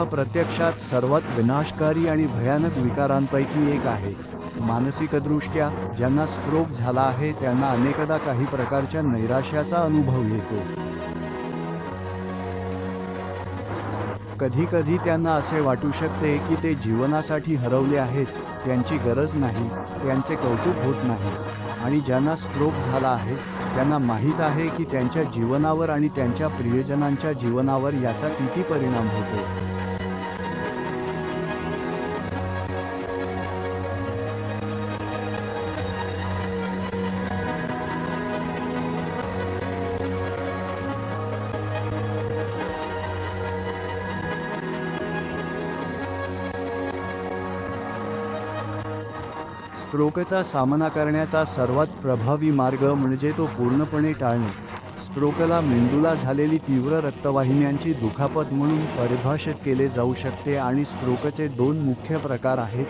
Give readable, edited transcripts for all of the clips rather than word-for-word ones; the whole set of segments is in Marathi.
हा प्रत्यक्षात सर्वात विनाशकारी आणि भयानक विकारांपैकी एक आहे. मानसिकदृष्ट्या ज्यांना स्ट्रोक झाला आहे त्यांना अनेकदा काही प्रकारच्या नैराश्याचा अनुभव येतो. कधीकधी त्यांना असे वाटू शकते की ते जीवनासाठी हरवले आहेत, त्यांची गरज नाही, त्यांचे कौतुक होत नाही. आणि ज्यांना स्ट्रोक झाला आहे त्यांना माहीत आहे की त्यांच्या जीवनावर आणि त्यांच्या प्रियजनांच्या जीवनावर याचा किती परिणाम होतो. स्ट्रोकचा सामना करण्याचा सर्वात प्रभावी मार्ग म्हणजे तो पूर्णपणे टाळणे. स्ट्रोकला मेंदूला झालेली तीव्र रक्तवाहिन्यांची दुखापत म्हणून परिभाषित केले जाऊ शकते आणि स्ट्रोकचे दोन मुख्य प्रकार आहेत: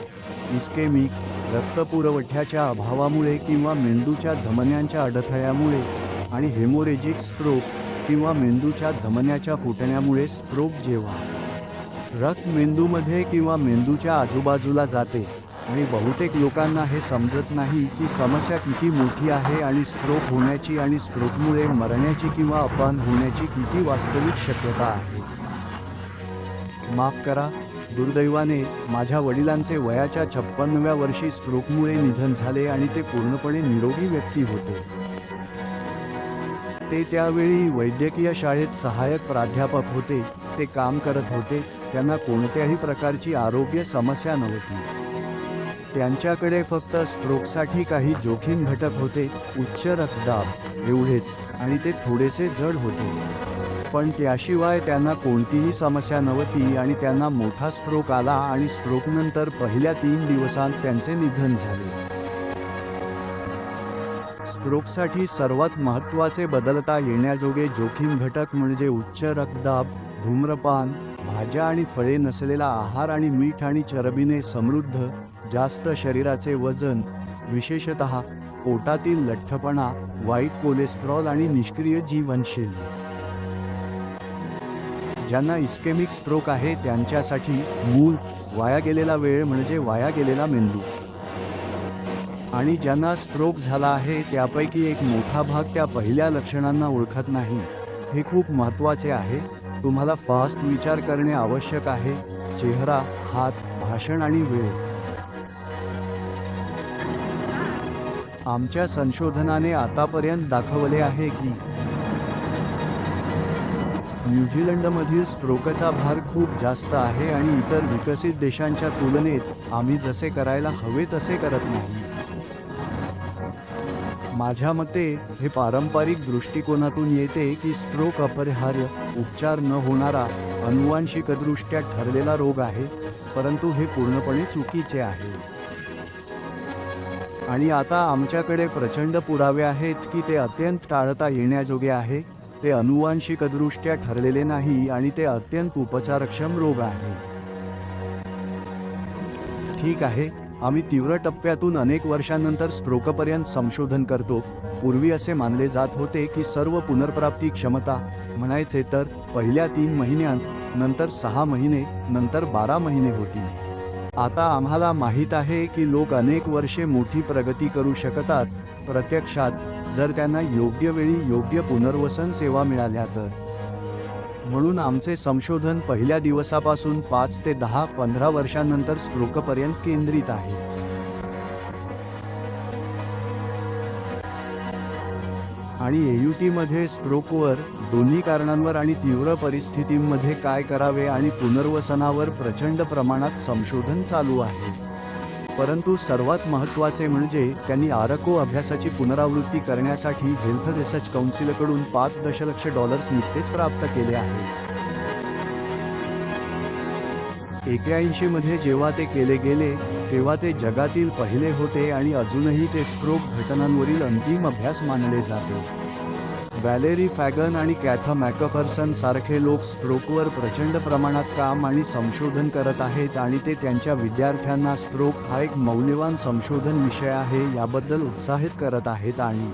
इस्केमिक रक्तपुरवठ्याच्या अभावामुळे किंवा मेंदूच्या धमन्यांच्या अडथळ्यामुळे, आणि हेमोरेजिक स्ट्रोक किंवा मेंदूच्या धमन्याच्या फुटण्यामुळे स्ट्रोक. जेव्हा रक्त मेंदूमध्ये किंवा मेंदूच्या आजूबाजूला जाते आणि बहुतेक लोकांना हे समजत नाही की समस्या किती मोठी आहे आणि स्ट्रोक होण्याची आणि स्ट्रोकमुळे मरण्याची किंवा अपंग होण्याची किती वास्तविक शक्यता आहे. माफ करा, दुर्दैवाने माझ्या वडिलांचे वयाच्या 56व्या वर्षी स्ट्रोकमुळे निधन झाले आणि ते पूर्णपणे निरोगी व्यक्ती होते. ते त्यावेळी वैद्यकीय शाळेत सहाय्यक प्राध्यापक होते. ते काम करत होते, त्यांना कोणत्याही प्रकारची आरोग्य समस्या नव्हती. त्यांच्याकडे फक्त स्ट्रोकसाठी काही जोखीम घटक होते, उच्च रक्तदाब एवढेच, आणि ते थोडेसे जड होते. पण त्याशिवाय त्यांना कोणतीही समस्या नव्हती आणि त्यांना मोठा स्ट्रोक आला आणि स्ट्रोकनंतर पहिल्या 3 दिवसांत त्यांचे निधन झाले. स्ट्रोकसाठी सर्वात महत्त्वाचे बदलता येण्याजोगे जोखीम घटक म्हणजे उच्च रक्तदाब, धूम्रपान, भाज्या आणि फळे नसलेला आहार आणि मीठ आणि चरबीने समृद्ध, जास्त शरीराचे वजन, विशेषतः पोटातील लठ्ठपणा, वाईट कोलेस्ट्रॉल आणि निष्क्रिय जीवनशैली. ज्यांना इस्केमिक स्ट्रोक आहे त्यांच्यासाठी मूल वाया गेलेला वेळ म्हणजे वाया गेलेला मेंदू. आणि ज्यांना स्ट्रोक झाला आहे त्यापैकी एक मोठा भाग त्या पहिल्या लक्षणांना ओळखत नाही. हे खूप महत्त्वाचे आहे. तुम्हाला फास्ट विचार करणे आवश्यक आहे: चेहरा, हात, भाषण आणि वेळ. आमच्या संशोधनाने आतापर्यंत दाखवले आहे की न्यूझीलंडमधील स्ट्रोकचा भार खूप जास्त आहे आणि इतर विकसित देशांच्या तुलनेत आम्ही जसे करायला हवे तसे करत नाही. माझ्या मते हे पारंपरिक दृष्टिकोनातून येते की स्ट्रोक अपरिहार्य, उपचार न होणारा, अनुवांशिकदृष्ट्या ठरलेला रोग आहे, परंतु हे पूर्णपणे चुकीचे आहे. आणि आता आमच्याकडे प्रचंड पुरावे आहेत की ते अत्यंत टाळता येण्याजोगे आहे, ते अनुवांशिकदृष्ट्या ठरलेले नाही आणि ते अत्यंत उपचारक्षम रोग आहे. ठीक आहे, आम्ही तीव्र टप्प्यातून अनेक वर्षांनंतर स्ट्रोकपर्यंत संशोधन करतो. पूर्वी असे मानले जात होते की सर्व पुनर्प्राप्ती क्षमता, म्हणायचे तर पहिल्या 3 महिन्यांत, नंतर 6 महिने, नंतर 12 महिने होती. आता आम्हाला माहीत आहे की लोक अनेक वर्षे मोठी प्रगती करू शकतात, प्रत्यक्षात जर त्यांना योग्य वेळी योग्य पुनर्वसन सेवा मिळाल्या तर. म्हणून आमचे संशोधन पहिल्या दिवसापासून 5 ते 10-15 वर्षांनंतर स्ट्रोकपर्यंत केंद्रित आहे. आणि एयूटीमध्ये स्ट्रोकवर, दोन्ही कारणांवर आणि तीव्र परिस्थितींमध्ये काय करावे आणि पुनर्वसनावर प्रचंड प्रमाणात संशोधन चालू आहे. परंतु सर्वात महत्त्वाचे म्हणजे त्यांनी आरको अभ्यासाची पुनरावृत्ती करण्यासाठी हेल्थ रिसर्च काउन्सिलकडून $5 दशलक्ष नुकतेच प्राप्त केले आहे. 81 मध्ये जेव्हा ते केले गेले तेव्हा ते जगातील पहिले होते आणि अजूनही ते स्ट्रोक घटनांवरील अंतिम अभ्यास मानले जाते. वॅलेरी फॅगन आणि कॅथा मॅकफर्सन सारखे लोक स्ट्रोकवर प्रचंड प्रमाणात काम आणि संशोधन करत आहेत आणि ते त्यांच्या विद्यार्थ्यांना स्ट्रोक हा एक मौल्यवान संशोधन विषय आहे याबद्दल उत्साहित करत आहेत. आणि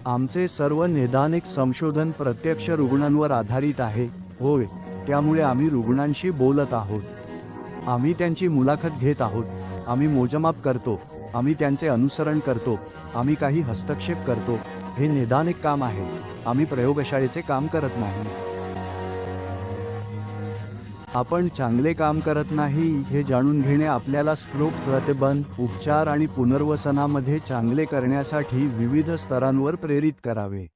आमचे सर्व नैदानिक संशोधन प्रत्यक्ष रुग्णांवर आधारित आहे. होय, त्यामुळे आम्ही रुग्णांशी बोलत आहोत, आम्ही त्यांची मुलाखत घेत आहोत, आम्ही मोजमाप करतो, आम्ही त्यांचे अनुसरण करतो, आम्ही काही हस्तक्षेप करतो. हे निदान एक काम आहे. आम्ही प्रयोगशाळेचे काम करत नाही. आपण चांगले काम करत नाही हे जाणून घेणे आपल्याला स्ट्रोक प्रतिबंध, उपचार आणि पुनर्वसनामध्ये चांगले करण्यासाठी विविध स्तरांवर प्रेरित करावे.